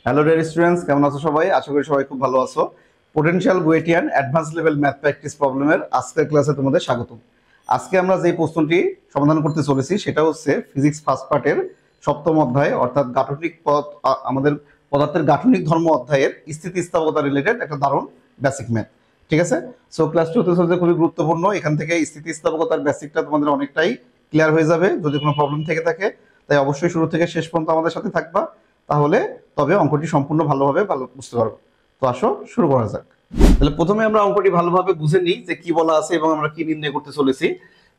Hello dear students, কেমন আছো সবাই? আশা করি সবাই খুব ভালো আছো। Potential Buetian advance level math practice প্রবলেমের আজকের ক্লাসে তোমাদের স্বাগতম। আজকে আমরা যে প্রশ্নটি সমাধান করতে চলেছি সেটা হচ্ছে ফিজিক্স ফার্স্ট পার্টের সপ্তম অধ্যায় অর্থাৎ গাঠনিক পদ আমাদের পদার্থের গাঠনিক ধর্ম অধ্যায়ের স্থিতিস্থাপকতা রিলেটেড একটা দারুণ বেসিক ম্যাথ। ঠিক আছে, সো ক্লাসটি হতে চলছে খুবই গুরুত্বপূর্ণ। এখান থেকে স্থিতিস্থাপকতার বেসিকটা তোমাদের অনেকটাই ক্লিয়ার হয়ে যাবে। যদি কোনো প্রবলেম থেকে থাকে তাই অবশ্যই শুরু থেকে শেষ পর্যন্ত আমাদের সাথে থাকবা, তাহলে তবে অঙ্কটি সম্পূর্ণ ভালোভাবে বুঝতে পারবো। তো আসো শুরু করা যাক। তাহলে প্রথমে আমরা অঙ্কটি ভালোভাবে বুঝে নিই যে কি বলা আছে এবং আমরা কি নির্ণয় করতে চলেছি।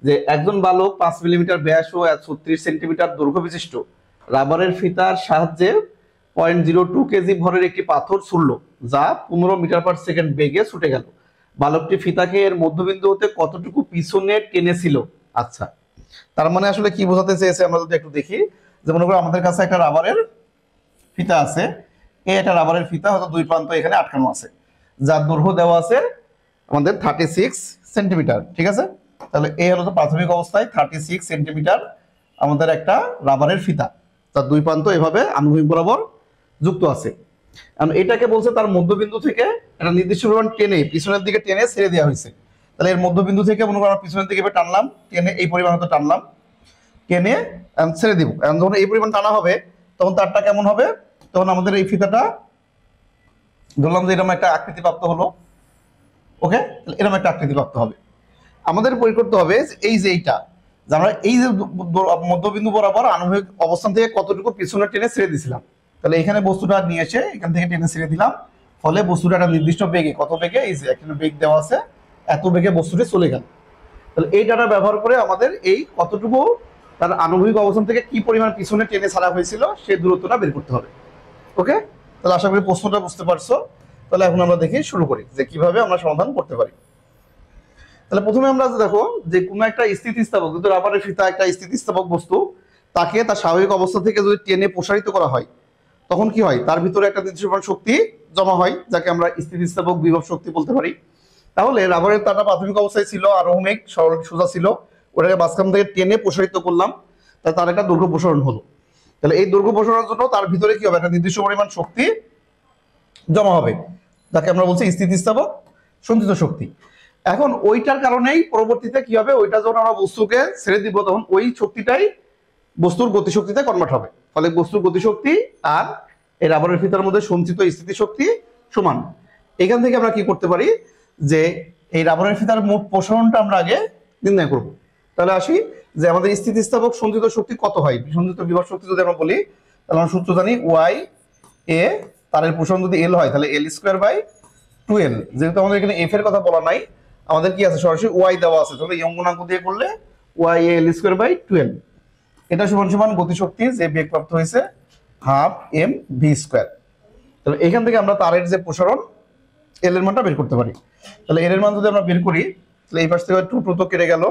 যে একজন বালক 5 মিলিমিটার ব্যাস ও 36 সেন্টিমিটার দৈর্ঘ্য বিশিষ্ট রাবারের ফিতার সাহায্যে 0.02 কেজি ভরের একটি পাথর ছুড়ল, যা 15 মিটার পার সেকেন্ড বেগে ছুটে গেল। বালকটি ফিতাকে এর মধ্যবিন্দু হতে কতটুকু পিছনে টেনেছিল? আচ্ছা, তার মানে আসলে কি বোঝাতে চেয়েছে আমরা যদি একটু দেখি। যে মনে করো আমাদের কাছে একটা রাবারের ফিতা আছে, এটা রাবারের ফিতা, হয়তো দুই প্রান্ত এখানে আটকানো আছে, যার দৈর্ঘ্য দেওয়া আছে আমাদের 36 সেন্টিমিটার। ঠিক আছে, তাহলে এই হলো প্রাথমিক অবস্থায় 36 সেন্টিমিটার আমাদের একটা রাবারের ফিতা, তার দুই প্রান্ত এভাবে আনুভূমিক বরাবর যুক্ত আছে। এটাকে বলছে তার মধ্যবিন্দু থেকে একটা নির্দিষ্ট পরিমাণ টেনে পিছনের দিকে টেনে ছেড়ে দেওয়া হয়েছে। তাহলে এর মধ্যবিন্দু থেকে মনে করো পিছনের দিকে টানলাম, টেনে এই পরিমাণ হয়তো টানলাম, টেনে ছেড়ে দিব। যখন এই পরিমাণ টানা হবে তখন তারটা কেমন হবে? তখন আমাদের এই ফিতাটা ধরলাম যে এরকম একটা আকৃতি প্রাপ্ত হলো। ওকে, এরকম একটা আকৃতি প্রাপ্ত হবে। আমাদের পরি করতে হবে এই যে এইটা, যে আমরা এই যে মধ্যবিন্দু বরাবর আনুভূমিক অবস্থান থেকে কতটুকু পিছনে টেনে ছেড়ে দিয়েছিলাম। তাহলে এখানে বস্তুটা নিয়ে এসে এখান থেকে টেনে ছেড়ে দিলাম, ফলে বস্তুটা একটা নির্দিষ্ট বেগে, কত বেগে, এই যে এখানে বেগ দেওয়া আছে, এত বেগে বস্তুটি চলে গেল। তাহলে এই ডাটা ব্যবহার করে আমাদের এই কতটুকু তার আনুভূমিক অবস্থান থেকে কি পরিমাণ পিছনে টেনে ছাড়া হয়েছিল সেই দূরত্বটা বের করতে হবে। ওকে, তাহলে আশা করি প্রশ্নটা বুঝতে পারছো। তাহলে এখন আমরা দেখি শুরু করি যে কিভাবে আমরা সমাধান করতে পারি। তাহলে প্রথমে আমরা দেখো যে কোনো একটা স্থিতিস্থাপক, যদি রাবারের ফিতা একটা স্থিতিস্থাপক বস্তু, তাকে তার স্বাভাবিক অবস্থা থেকে যদি টেনে প্রসারিত করা হয় তখন কি হয়? তার ভিতরে একটা নির্দিষ্ট পরিমাণ শক্তি জমা হয়, যাকে আমরা স্থিতিস্থাপক বিভব শক্তি বলতে পারি। তাহলে রাবারের তারটা প্রাথমিক অবস্থায় ছিল আরোহমিক সরল সোজা ছিল, ওটাকে মাঝখান থেকে টেনে প্রসারিত করলাম, তাই তার একটা দৈর্ঘ্য প্রসারণ হলো। তাহলে এই দৈর্ঘ্য প্রসারণের জন্য তার ভিতরে কি হবে? একটা নির্দিষ্ট পরিমাণ শক্তি জমা হবে, যাকে আমরা বলছি স্থিতিস্থাপক সঞ্চিত শক্তি। এখন ওইটার কারণেই পরবর্তীতে কি হবে? ওইটা যখন আমরা বস্তুকে ছেড়ে দিব তখন ওই শক্তিটাই বস্তুর গতিশক্তিতে কনভার্ট হবে। ফলে বস্তুর গতিশক্তি আর এই রাবারের ফিতার মধ্যে সঞ্চিত স্থিতিশক্তি সমান। এখান থেকে আমরা কি করতে পারি? যে এই রাবারের ফিতার মোট প্রসারণটা আমরা আগে নির্ণয় করব। তাহলে আসি যে আমাদের স্থিতিস্থাপক সঞ্চিত শক্তি কত হয়। সঞ্চিত বিভব শক্তি যদি আমরা বলি তাহলে আমরা সূত্র জানি ওয়াই এ, তারের প্রসারণ যদি এল হয় তাহলে এল স্কোয়ার বাই 2l। যেহেতু আমাদের এখানে এফ এর কথা বলা নাই, আমাদের কি আছে? সরাসরি ওয়াই দেওয়া আছে, তাহলে এই অঙ্কনাঙ্ক দিয়ে করলে ওয়াই এল স্কোয়ার বাই 12। এটা সমান সমান গতিশক্তি যে বেগ প্রাপ্ত হয়েছে হাফ এম ভি স্কোয়ার। তাহলে এখান থেকে আমরা তারের যে প্রসারণ এল এর মানটা বের করতে পারি। তাহলে এল এর মান যদি আমরা বের করি তাহলে এই পাশ থেকে 2 তো কেটে গেল,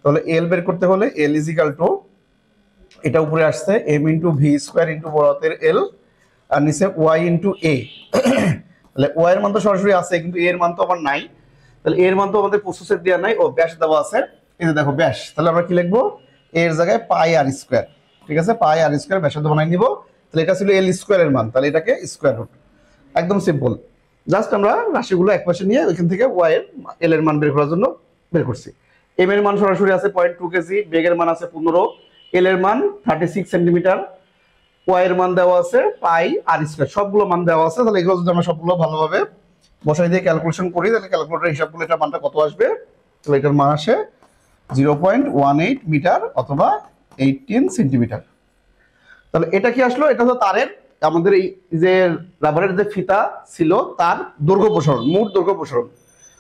তাহলে এল বের করতে হলে এল ইজ ইকাল টু, এটা উপরে আসছে M into V square into বড় হাতের এল, আর নিচে ওয়াই ইন্টু এ। তাহলে ওয়াই এর মান তো সরাসরি আছে, কিন্তু এর মান তো আমার নাই। তাহলে এর মান তো আমাদের প্রসেসর দেওয়া নাই, ও ব্যাস দেওয়া আছে, এই যে দেখো ব্যাস। তাহলে আমরা কি লিখবো? এর জায়গায় পাই আর স্কোয়ার। ঠিক আছে, পাই আর স্কোয়ার ব্যাসার্ধ বানাই নিব। তাহলে এটা ছিল এল স্কোয়ারের মান, তাহলে এটাকে স্কোয়ার রুট। একদম সিম্পল, জাস্ট আমরা রাশিগুলো একপাশে নিয়ে ওইখান থেকে ওয়াই এর এল এর মান বের করার জন্য বের করছি। এম এর মান সরাসরি আছে 0.2 কেজি, বেগের মান আছে 15, এল এর মান 36 সেন্টিমিটার, ওয়াই এর মান দেওয়া আছে পাই আর স্কয়ার, সবগুলো মান দেওয়া আছে। তাহলে এগুলো যদি আমরা সবগুলো ভালোভাবে বসাই দিয়ে ক্যালকুলেশন করি তাহলে ক্যালকুলেটর হিসাব করলে এটা মানটা কত আসবে? তাহলে এটার মান আসে 0.18 মিটার অথবা 18 সেন্টিমিটার। তাহলে এটা কি আসলো? এটা তো তারের আমাদের এই যে রাবারের যে ফিতা ছিল তার দৈর্ঘ্য প্রসারণ, মোট দৈর্ঘ্য প্রসারণ।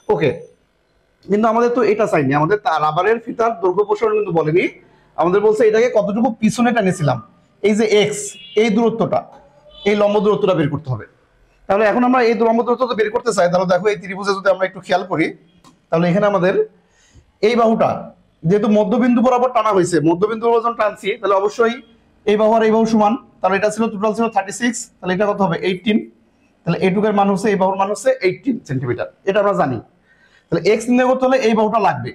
ওকে, কিন্তু আমাদের তো এটা চাইনি, আমাদের রাবারের ফিতার দৈর্ঘ্য প্রসারণ কিন্তু বলেনি, আমাদের বলছে এটাকে কতটুকু পিছনে টানেছিলাম। এই যে এক্স, এই দূরত্বটা, এই লম্ব দূরত্বটা বের করতে হবে। তাহলে এখন আমরা এই লম্ব দূরত্ব বের করতে চাই, তাহলে দেখো এই ত্রিভুজে যদি আমরা একটু খেয়াল করি তাহলে এখানে আমাদের এই বাহুটা যেহেতু মধ্যবিন্দু বরাবর টানা হয়েছে, মধ্যবিন্দু বরাবর যখন টানছি তাহলে অবশ্যই এই বাহু আর এই বাহু সমান। তাহলে এটা ছিল টোটাল ছিল 36, তাহলে এটা কত হবে? 18। তাহলে এইটুকের মান হচ্ছে, এই বাহুর মান হচ্ছে 18 সেন্টিমিটার, এটা আমরা জানি। তাহলে এক্স নির্ণয় করতে হলে এই বাহুটা লাগবে।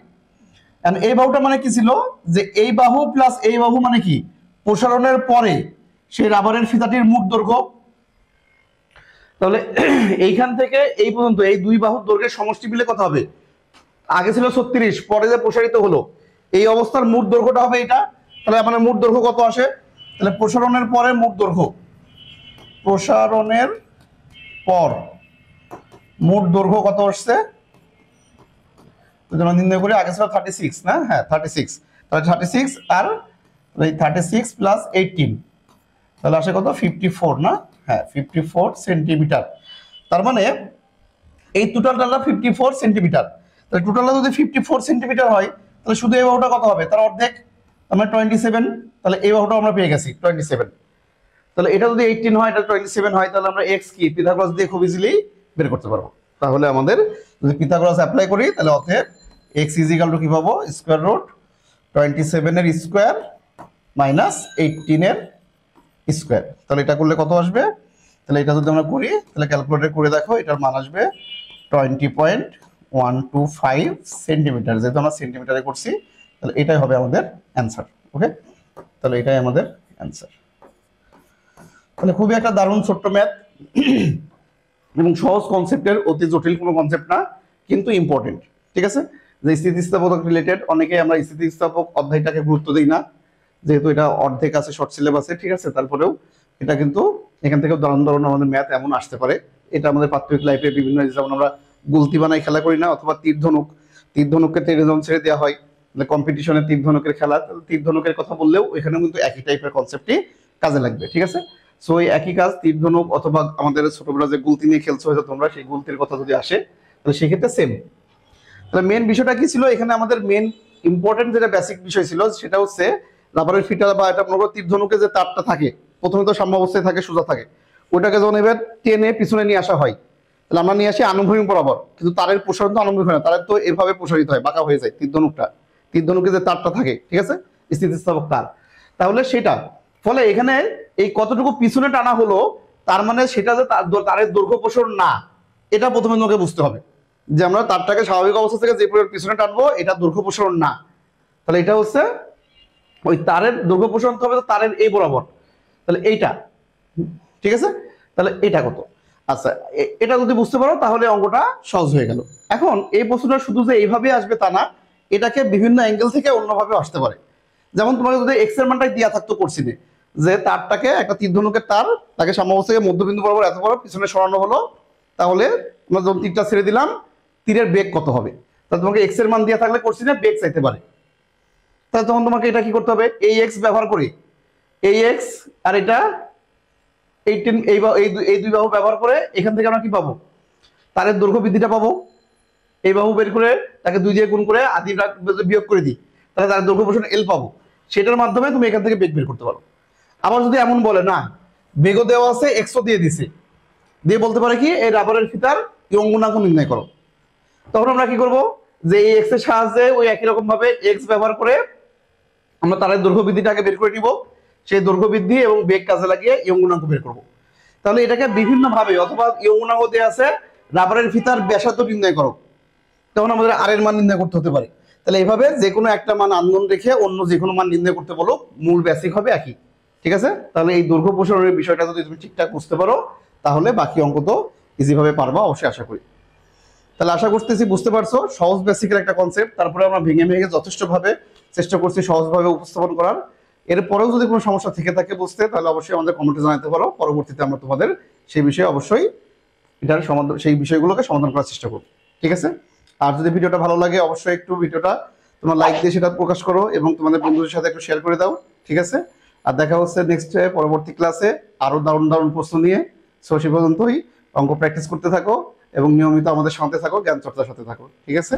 এই বাহুটা মানে কি ছিল? যে এই বাহু প্লাস এই বাহু মানে কি? প্রসারণের পরে সেই রাবারের ফিতাটির মোট দৈর্ঘ্য। তাহলে এইখান থেকে এই পর্যন্ত এই দুই বাহুর দৈর্ঘ্যের সমষ্টি মিলে কত হবে? আগে ছিল 36, পরে যে প্রসারিত হলো, এই অবস্থার মোট দৈর্ঘ্যটা হবে এটা। তাহলে আমার মোট দৈর্ঘ্য কত আসে? তাহলে প্রসারণের পরে মোট দৈর্ঘ্য, প্রসারণের পর মোট দৈর্ঘ্য কত আসছে নির্ণয় করি। আগে ছিল 36 না? হ্যাঁ 36, তাহলে 36 আর এই 36 প্লাস 18, তাহলে আসে কত? 54 না? হ্যাঁ 54 সেন্টিমিটার। তার মানে এই টোটালটা 54 সেন্টিমিটার। তাহলে টোটালটা যদি 54 সেন্টিমিটার হয় তাহলে শুধু এই বাহুটা কত হবে? তার অর্ধেক, আমরা 27। তাহলে এই বাহুটা আমরা পেয়ে গেছি 27। তাহলে এটা যদি 18 হয়, এটা 27 হয়, তাহলে আমরা x কি পিথাগোরাস দিয়ে খুব ইজিলি বের করতে পারবো। তাহলে আমাদের যদি পিথাগোরাস অ্যাপ্লাই করি তাহলে অতএব x = কি পাবো? স্কয়ার রুট 27 এর স্কয়ার মাইনাস 18 এর স্কয়ার। তাহলে এটা করলে কত আসবে? তাহলে এটা যদি আমরা করি তাহলে ক্যালকুলেটর করে দেখো, এটার মান আসবে 20.125 সেন্টিমিটার। যেহেতু আমরা সেন্টিমিটারে করছি তাহলে এটাই হবে আমাদের অ্যান্সার। ওকে, তাহলে এটাই আমাদের অ্যান্সার। তাহলে খুবই একটা দারুণ ছোট্ট ম্যাথ এবং সহজ কনসেপ্টের, অতি জটিল কোনো কনসেপ্ট না, কিন্তু ইম্পর্টেন্ট। ঠিক আছে, যে স্থিতিস্থাপক রিলেটেড অনেকেই আমরা স্থিতিস্থাপক অধ্যায়টাকে গুরুত্ব দিই না, যেহেতু এটা অর্ধেক আছে শর্ট সিলেবাসে। ঠিক আছে, তারপরেও এটা কিন্তু এখান থেকেও দারুণ দারুণ আমাদের ম্যাথ এমন আসতে পারে। এটা আমাদের প্রাথমিক লাইফে বিভিন্ন, যেমন আমরা গুলতি বানাই খেলা করি না, অথবা তীর ধনুককে টেনে যখন ছেড়ে দেওয়া হয় কম্পিটিশনে তীর ধনুকের খেলা, তীর ধনুকের কথা বললেও এখানেও কিন্তু একই টাইপের কনসেপ্টই কাজে লাগবে। ঠিক আছে, সো এই একই কাজ তীর ধনুক অথবা আমাদের ছোটবেলা যে গুলতি নিয়ে খেলছো হয়তো তোমরা, সেই গুলতির কথা যদি আসে তাহলে সেক্ষেত্রে সেম। তাহলে মেন বিষয়টা কি ছিল এখানে? আমাদের মেন ইম্পর্টেন্ট যেটা বেসিক বিষয় ছিল সেটা হচ্ছে রাবারের ফিটা বা এটা মনে করো তীর ধনুকে যে তারটা থাকে, প্রথমে তো সাম্য অবস্থায় থাকে, সোজা থাকে, ওটাকে যখন এবার টেনে পিছনে নিয়ে আসা হয় তাহলে আমরা নিয়ে আসি আনুভূমিক বরাবর, কিন্তু তারের প্রসারণ তো আনুভূমিক হয় না, তারের তো এভাবে প্রসারিত হয়, বাঁকা হয়ে যায় তীর ধনুকে যে তারটা থাকে। ঠিক আছে, স্থিতিস্থাপক তার, তাহলে সেটা ফলে এখানে এই কতটুকু পিছনে টানা হলো, তার মানে সেটা যে তারের দৈর্ঘ্য প্রসারণ না, এটা প্রথমে তোমাকে বুঝতে হবে যে আমরা তারটাকে স্বাভাবিক অবস্থা থেকে যে পরিমাণ পিছনে টানবো এটা দৈর্ঘ্য প্রসারণ না। তাহলে এটা হচ্ছে ওই তারের দৈর্ঘ্য প্রসারণ হবে তারের এই বরাবর, তাহলে এইটা। ঠিক আছে, তাহলে এটা কত? আচ্ছা, এটা যদি বুঝতে পারো তাহলে অঙ্কটা সহজ হয়ে গেল। এখন এই প্রশ্নটা শুধু যে এইভাবে আসবে তা না, এটাকে বিভিন্ন অ্যাঙ্গেল থেকে অন্যভাবে আসতে পারে। যেমন তোমাকে যদি এক্স এর মানটাই দেওয়া থাকতো কোশ্চেনে, যে তারটাকে একটা তীর ধনুকের তার, তাকে সাম্যাবস্থা থেকে মধ্যবিন্দু বরাবর এত বড় পিছনে সরানো হলো, তাহলে আমরা যখন তীরটা ছেড়ে দিলাম তীরের বেগ কত হবে? তাহলে তোমাকে এক্স এর মান দেওয়া থাকলে কোশ্চেনে বেগ চাইতে পারে। তাহলে তখন তোমাকে এটা কি করতে হবে? এই এক্স ব্যবহার করে এই এক্স আর এটা 18 এই দুই বাহু ব্যবহার করে এখান থেকে আমরা কি পাবো? তারের দৈর্ঘ্য বৃদ্ধিটা পাবো। এই বাহু বের করে তাকে 2 দিয়ে গুণ করে আদি বিয়োগ করে দিই, তাহলে তার দৈর্ঘ্য প্রসারণ এল পাবো। সেটার মাধ্যমে তুমি এখান থেকে বেগ বের করতে পারো। আবার যদি এমন বলে না বেগও দেওয়া আছে এক্সও দিয়ে দিছে, দিয়ে বলতে পারে কি এই রাবারের ফিতার ইয়ং গুণাঙ্ক নির্ণয় করো, তখন আমরা কি করব? যে এই এক্স এর সাহায্যে ওই একই রকম ভাবে এক্স ব্যবহার করে আমরা তারের দৈর্ঘ্য বৃদ্ধিটাকে বের করে নিব, সেই দৈর্ঘ্য বৃদ্ধি এবং বেগ কাজে লাগিয়ে ইয়ং গুণাঙ্ক বের করব। তাহলে এটাকে বিভিন্ন ভাবে, অথবা ইয়ং গুণাঙ্ক দেওয়া আছে রাবারের ফিতার ব্যাসার্ধ নির্ণয় করো, তখন আমাদের আর এর মান নির্ণয় করতে হতে পারে। তাহলে এইভাবে যে কোনো একটা মান আননোন রেখে অন্য যে কোনো মান নির্ণয় করতে বলো, মূল বেসিক হবে একই। ঠিক আছে, তাহলে এই দৈর্ঘ্য প্রসারণের বিষয়টা যদি তুমি ঠিকঠাক বুঝতে পারো তাহলে বাকি অঙ্ক তো ইজিভাবে পারবা অবশ্যই আশা করি। তাহলে আশা করতেছি বুঝতে পারছো সহজ বেসিকের একটা কনসেপ্ট, তারপরে আমরা ভেঙে ভেঙে যথেষ্টভাবে চেষ্টা করছি সহজভাবে উপস্থাপন করার। এরপরেও যদি কোনো সমস্যা থেকে থাকে বুঝতে, তাহলে অবশ্যই আমাদের কমেন্টে জানাতে পারো, পরবর্তীতে আমরা তোমাদের সেই বিষয়ে অবশ্যই এটার সমাধান, সেই বিষয়গুলোকে সমাধান করার চেষ্টা করব। ঠিক আছে, আর যদি ভিডিওটা ভালো লাগে অবশ্যই একটু ভিডিওটা তোমার লাইক দিয়ে সেটা প্রকাশ করো এবং তোমাদের বন্ধুদের সাথে একটু শেয়ার করে দাও। ঠিক আছে, আর দেখা হচ্ছে নেক্সট পরবর্তী ক্লাসে আরো দারুণ দারুণ প্রশ্ন নিয়ে। সো সে পর্যন্তই অঙ্ক প্র্যাকটিস করতে থাকো এবং নিয়মিত আমাদের সাথে থাকো, জ্ঞান চর্চার সাথে থাকো। ঠিক আছে।